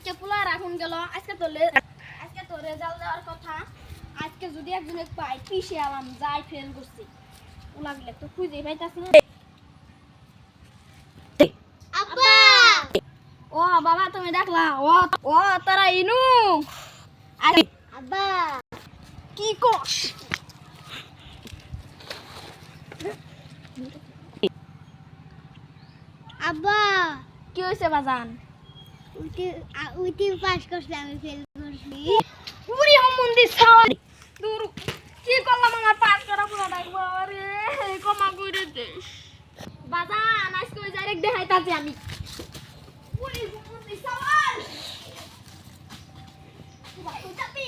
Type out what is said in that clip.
আজকে পোলা রাখুন গেল আজকে তো রেজাল্ট দেওয়ার কথা আজকে যদি একজনে পাই পিছে আলাম যাই ফেল করছি ও লাগলে তো খুঁজে পাইতাছি না আব্বা ও বাবা তুমি দেখলা ও ও তারা ইনু আরে আব্বা কি কস আব্বা কি হইছে বাজান উইটি পাস করছি আমি ফেল করছি পুরি সম্বন্ধে সাওয়ার দূর কি করলাম আমার পাস করা পুরোটা আরে ক্ষমা করে দে বাজান আজকে ওই ডাইরেক্ট দেখাইতাছি আমি পুরি সম্বন্ধে সাওয়ার ভাই যাবি